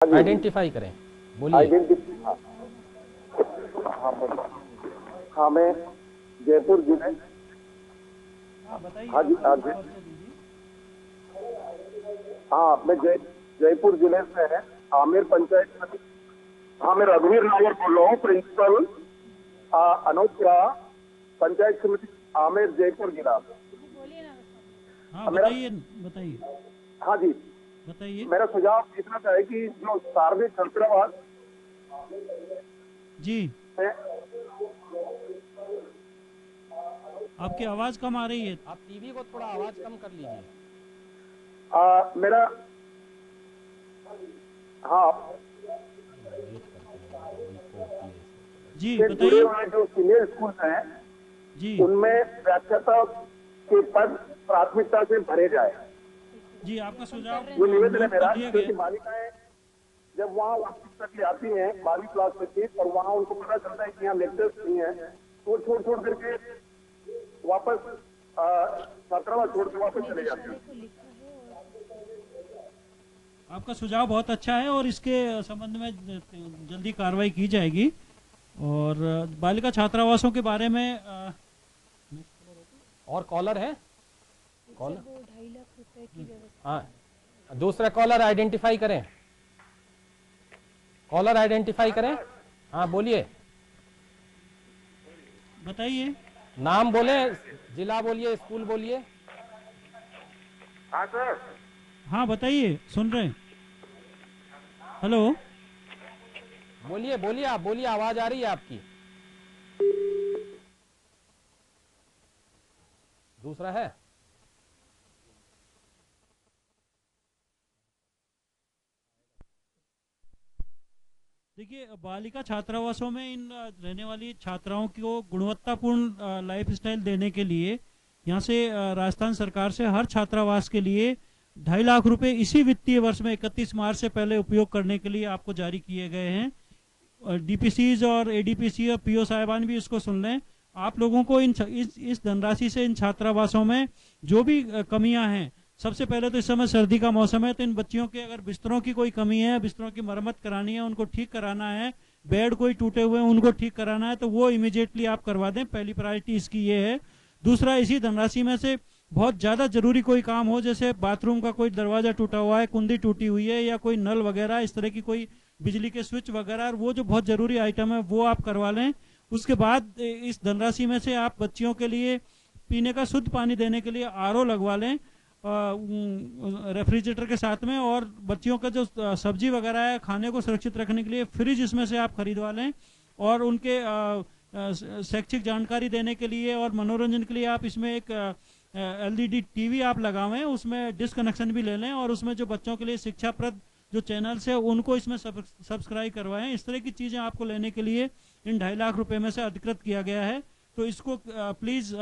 Identify करें, बोलिए। हाँ। हाँ, मैं जयपुर जिले। बताइए। हाँ जी, हाँ जी। हाँ, मैं जयपुर जिले से है, आमिर पंचायत समिति। हाँ, मैं रघुवीर नायर बोल रहा हूँ, प्रिंसिपल अनोखा पंचायत समिति आमिर, जयपुर जिला। हाँ बताइए बताइए। हाँ जी, बताइए। मेरा सुझाव इतना था कि जो सार्वजनिक छात्रावास जी, है, आपकी आवाज कम आ रही है। आप टीवी को थोड़ा आवाज कम कर लीजिए। मेरा हाँ जी से जुड़े बताइए। हुए जो सीनियर स्कूल हैं, जी उनमें व्याख्याता के पद प्राथमिकता से भरे जाए। जी, आपका सुझाव ये निवेदन है नोट मेरा, कर लिया क्योंकि गया। बालिकाएं जब वहाँ वापस तक ले आती हैं 12वीं क्लास में थी, और वहाँ उनको पता चलता है कि यहाँ लेक्चर्स नहीं है, तो छोड़ छोड़ करके वापस छात्रावास छोड़ के वापस चले जाते हैं। आपका सुझाव बहुत अच्छा है और इसके संबंध में जल्दी कार्रवाई की जाएगी। और बालिका छात्रावासों के बारे में और कॉलर है? कॉलर 2.5 लाख रुपए की व्यवस्था। हाँ, दूसरा कॉलर आइडेंटिफाई करें। कॉलर आइडेंटिफाई करें। हाँ बोलिए, बताइए। नाम बोले, जिला बोलिए, स्कूल बोलिए। हाँ सर। हाँ बताइए, सुन रहे हैं। हेलो, बोलिए बोलिए, आप बोलिए, आवाज आ रही है आपकी। दूसरा है? देखिए, बालिका छात्रावासों में इन रहने वाली छात्राओं को गुणवत्तापूर्ण लाइफ स्टाइल देने के लिए यहाँ से राजस्थान सरकार से हर छात्रावास के लिए 2.5 लाख रुपए इसी वित्तीय वर्ष में 31 मार्च से पहले उपयोग करने के लिए आपको जारी किए गए हैं। डीपीसीज और एडीपीसी और पीओ साहिबान भी इसको सुन लें। आप लोगों को इस धनराशि से इन छात्रावासों में जो भी कमियां हैं, सबसे पहले तो इस समय सर्दी का मौसम है, तो इन बच्चियों के अगर बिस्तरों की कोई कमी है, बिस्तरों की मरम्मत करानी है, उनको ठीक कराना है, बेड कोई टूटे हुए हैं उनको ठीक कराना है, तो वो इमीडिएटली आप करवा दें। पहली प्रायोरिटी इसकी ये है। दूसरा, इसी धनराशि में से बहुत ज्यादा जरूरी कोई काम हो, जैसे बाथरूम का कोई दरवाजा टूटा हुआ है, कुंडी टूटी हुई है, या कोई नल वगैरह इस तरह की कोई बिजली के स्विच वगैरह, वो जो बहुत जरूरी आइटम है वो आप करवा लें। उसके बाद इस धनराशि में से आप बच्चियों के लिए पीने का शुद्ध पानी देने के लिए आरओ लगवा लें रेफ्रिजरेटर के साथ में, और बच्चियों का जो सब्जी वगैरह है, खाने को सुरक्षित रखने के लिए फ्रिज इसमें से आप खरीदवा लें। और उनके शैक्षिक जानकारी देने के लिए और मनोरंजन के लिए आप इसमें एक एलईडी टीवी आप लगावें, उसमें डिश कनेक्शन भी ले लें, और उसमें जो बच्चों के लिए शिक्षाप्रद जो चैनल्स है उनको इसमें सब्सक्राइब करवाएं। इस तरह की चीजें आपको लेने के लिए इन 2.5 लाख रुपए में से अधिकृत किया गया है। तो इसको प्लीज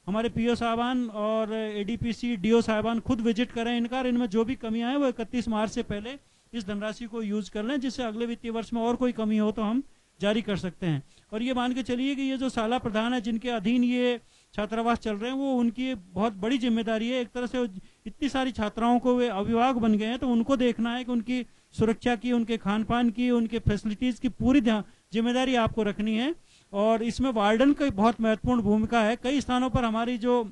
हमारे पीओ साहबान और एडीपीसी डीओ साहबान खुद विजिट करें इनका, इनमें जो भी कमियां हैं वो 31 मार्च से पहले इस धनराशि को यूज कर लें, जिससे अगले वित्तीय वर्ष में और कोई कमी हो तो हम जारी कर सकते हैं। और ये मान के चलिए कि ये जो शाला प्रधान है जिनके अधीन ये छात्रावास चल रहे हैं, वो उनकी बहुत बड़ी जिम्मेदारी है। एक तरह से इतनी सारी छात्राओं को वे अभिभावक बन गए हैं, तो उनको देखना है कि उनकी सुरक्षा की, उनके खान पान की, उनके फैसिलिटीज की पूरी जिम्मेदारी आपको रखनी है। और इसमें वार्डन की बहुत महत्वपूर्ण भूमिका है। कई स्थानों पर हमारी जो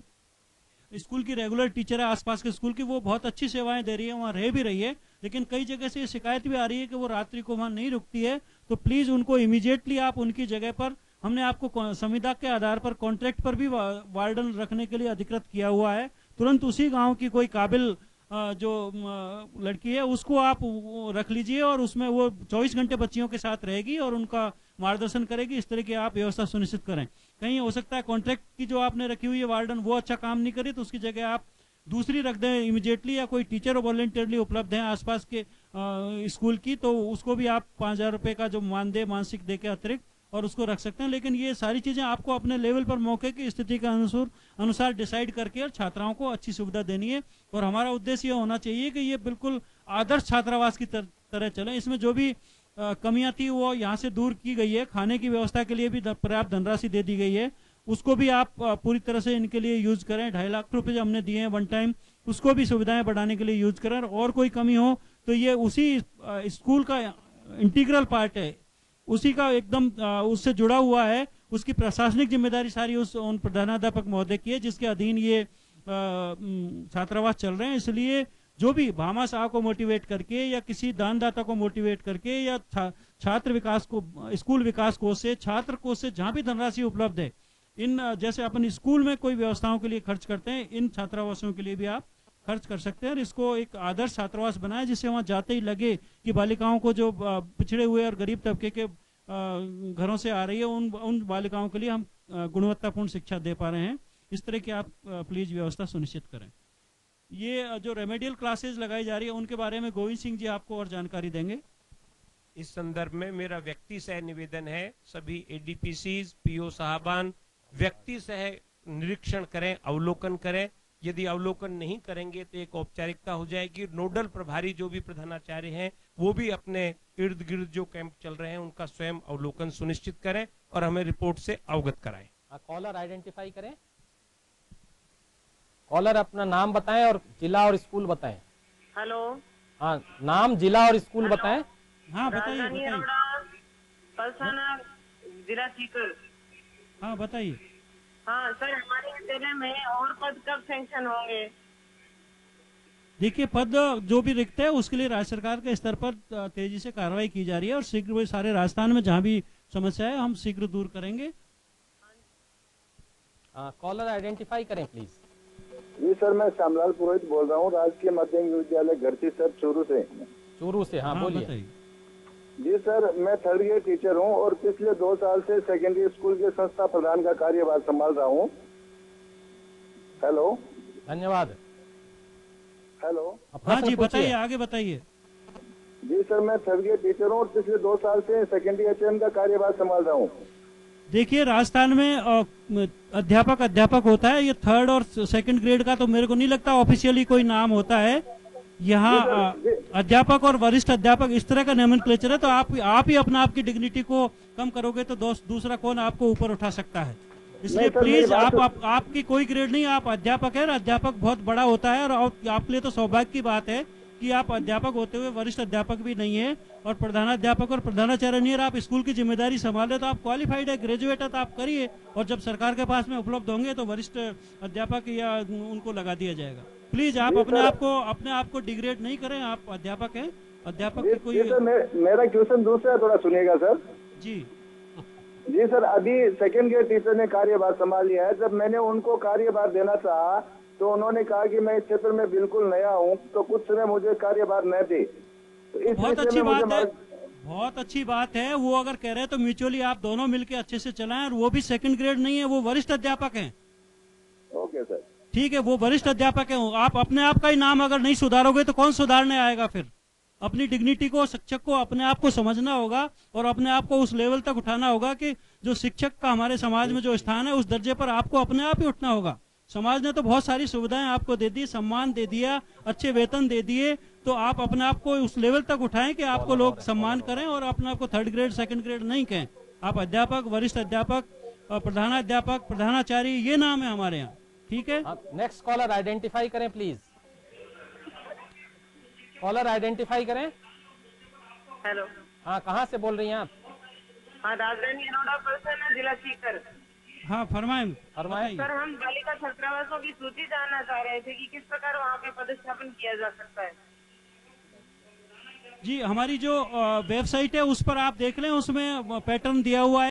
स्कूल की रेगुलर टीचर है आसपास के स्कूल की, वो बहुत अच्छी सेवाएं दे रही है, वहाँ रह भी रही है, लेकिन कई जगह से ये शिकायत भी आ रही है कि वो रात्रि को वहाँ नहीं रुकती है। तो प्लीज उनको इमीडिएटली आप उनकी जगह पर, हमने आपको संविदा के आधार पर कॉन्ट्रैक्ट पर भी वार्डन रखने के लिए अधिकृत किया हुआ है। तुरंत उसी गांव की कोई काबिल जो लड़की है उसको आप रख लीजिए, और उसमें वो 24 घंटे बच्चियों के साथ रहेगी और उनका मार्गदर्शन करेगी। इस तरह की आप व्यवस्था सुनिश्चित करें। कहीं हो सकता है कॉन्ट्रैक्ट की जो आपने रखी हुई है वार्डन वो अच्छा काम नहीं करे, तो उसकी जगह आप दूसरी रख दें इमीडिएटली, या कोई टीचर वॉलंटियरली उपलब्ध है आसपास के स्कूल की, तो उसको भी आप 5,000 रुपए का जो मानदेय मानसिक दे के अतिरिक्त और उसको रख सकते हैं। लेकिन ये सारी चीजें आपको अपने लेवल पर मौके की स्थिति के अनुसार डिसाइड करके और छात्राओं को अच्छी सुविधा देनी है। और हमारा उद्देश्य ये होना चाहिए कि ये बिल्कुल आदर्श छात्रावास की तरह चले। इसमें जो भी कमियां थी वो यहाँ से दूर की गई है। खाने की व्यवस्था के लिए भी पर्याप्त धनराशि दे दी गई है, उसको भी आप पूरी तरह से इनके लिए यूज करें। 2.5 लाख रुपए जो हमने दिए हैं वन टाइम, उसको भी सुविधाएं बढ़ाने के लिए यूज करें। और कोई कमी हो तो ये उसी स्कूल का इंटीग्रल पार्ट है, उसी का एकदम उससे जुड़ा हुआ है। उसकी प्रशासनिक जिम्मेदारी सारी उन प्रधानाध्यापक महोदय की है, जिसके अधीन ये छात्रावास चल रहे हैं। इसलिए जो भी भामाशाह को मोटिवेट करके या किसी दानदाता को मोटिवेट करके या छात्र विकास को, स्कूल विकास कोष से, छात्र कोष से, जहां भी धनराशि उपलब्ध है, इन जैसे अपन स्कूल में कोई व्यवस्थाओं के लिए खर्च करते हैं, इन छात्रावासों के लिए भी आप खर्च कर सकते हैं। और इसको एक आदर्श छात्रावास बनाए, जिससे वहां जाते ही लगे कि बालिकाओं को जो पिछड़े हुए और गरीब तबके के घरों से आ रही है, उन बालिकाओं के लिए हम गुणवत्तापूर्ण शिक्षा दे पा रहे हैं। इस तरह की आप प्लीज व्यवस्था सुनिश्चित करें। ये जो रेमेडियल क्लासेस लगाई जा रही है, उनके बारे में गोविंद सिंह जी आपको और जानकारी देंगे। इस संदर्भ में मेरा व्यक्ति सह निवेदन है, सभी एडीपीसीज, पीओ साहबान व्यक्ति सह निरीक्षण करें, अवलोकन करें। यदि अवलोकन नहीं करेंगे तो एक औपचारिकता हो जाएगी। नोडल प्रभारी जो भी प्रधानाचार्य हैं, वो भी अपने इर्द गिर्द जो कैंप चल रहे हैं उनका स्वयं अवलोकन सुनिश्चित करें और हमें रिपोर्ट से अवगत कराएं। कॉलर आइडेंटिफाई करें। कॉलर अपना नाम बताएं और जिला और स्कूल बताएं। हेलो। हाँ, नाम, जिला और स्कूल बताएं। हाँ बताइए राजधानी बताइए। अरोड़ा, पलसाना, जिला सीकर। हाँ बताइए। हाँ सर, हमारे विद्यालय में और पद कब सैंक्शन होंगे? देखिए, पद जो भी रिक्त है उसके लिए राज्य सरकार के स्तर पर तेजी से कार्रवाई की जा रही है और शीघ्र वो सारे राजस्थान में जहां भी समस्या है हम शीघ्र दूर करेंगे। कॉलर आइडेंटिफाई करें प्लीज। जी सर, मैं श्यामलाल पुरोहित बोल रहा हूँ, राजकीय माध्यमिक विद्यालय घरती सर, चूरू से। चूरू से, हाँ बोलिए। बताइए। जी सर, मैं 3rd ईयर टीचर हूँ और पिछले 2 साल से सेकेंडरी स्कूल के संस्था प्रधान का कार्यभार संभाल रहा हूँ। हेलो। धन्यवाद। हेलो। हाँ जी बताइए, आगे बताइए। जी सर, मैं 3rd ईयर टीचर हूँ और पिछले 2 साल से सेकेंडरी एचएम का कार्यभार संभाल रहा हूँ। देखिए, राजस्थान में अध्यापक होता है, ये 3rd और 2nd ग्रेड का तो मेरे को नहीं लगता ऑफिशियली कोई नाम होता है। यहाँ अध्यापक और वरिष्ठ अध्यापक इस तरह का नोमेनक्लेचर है, तो आप ही अपना आपकी डिग्निटी को कम करोगे तो दूसरा कौन आपको ऊपर उठा सकता है। इसलिए प्लीज आपकी कोई ग्रेड नहीं, आप अध्यापक है। अध्यापक बहुत बड़ा होता है और आपके लिए तो सौभाग्य की बात है कि आप अध्यापक होते हुए वरिष्ठ अध्यापक भी नहीं है और प्रधानाध्यापक और प्रधानाचार्य नहीं है। आप स्कूल की जिम्मेदारी संभाले तो आप क्वालिफाइड है, ग्रेजुएट है, तो आप करिए। और जब सरकार के पास में उपलब्ध होंगे तो वरिष्ठ अध्यापक या उनको लगा दिया जाएगा। प्लीज आप अपने आप को डिग्रेड नहीं करें, आप अध्यापक हैं। अध्यापक की कोई मेरा क्वेश्चन दूसरा है, थोड़ा सुनिएगा सर। जी सर, अभी 2nd ईयर टीचर ने कार्यभार संभाल लिया है। जब मैंने उनको कार्यभार देना चाहा तो उन्होंने कहा कि मैं इस क्षेत्र में बिल्कुल नया हूँ, तो कुछ समय मुझे कार्यभार न दे। तो इस बहुत अच्छी बात है, बहुत अच्छी बात है। वो अगर कह रहे हैं तो म्यूचुअली आप दोनों मिलकर अच्छे से चलाएं। और वो भी 2nd ग्रेड नहीं है, वो वरिष्ठ अध्यापक हैं। ओके सर, ठीक है, वो वरिष्ठ अध्यापक है। आप अपने आप का ही नाम अगर नहीं सुधारोगे तो कौन सुधारने आएगा फिर? अपनी डिग्निटी को, शिक्षक को अपने आप को समझना होगा और अपने आप को उस लेवल तक उठाना होगा कि जो शिक्षक का हमारे समाज में जो स्थान है उस दर्जे पर आपको अपने आप ही उठना होगा। समाज ने तो बहुत सारी सुविधाएं आपको दे दी, सम्मान दे दिया, अच्छे वेतन दे दिए, तो आप अपने आप को उस लेवल तक उठाएं कि आपको लोग सम्मान करें और अपने आप को 3rd ग्रेड 2nd ग्रेड नहीं कहें। आप अध्यापक, वरिष्ठ अध्यापक, प्रधानाध्यापक, प्रधानाचार्य, ये नाम है हमारे यहाँ। ठीक है, नेक्स्ट कॉलर आइडेंटिफाई करें प्लीज। कॉलर आइडेंटिफाई करें। हेलो। हाँ, कहाँ से बोल रही हैं आप? हाँ, राजधानी अरोड़ा, पलसाना, जिला सीकर। हाँ फरमाएं। सर, हम बालिका छात्रावासों की सूची जानना चाह रहे थे कि किस प्रकार वहाँ पे पदस्थापन किया जा सकता है। जी, हमारी जो वेबसाइट है उस पर आप देख लें, उसमें पैटर्न दिया हुआ है।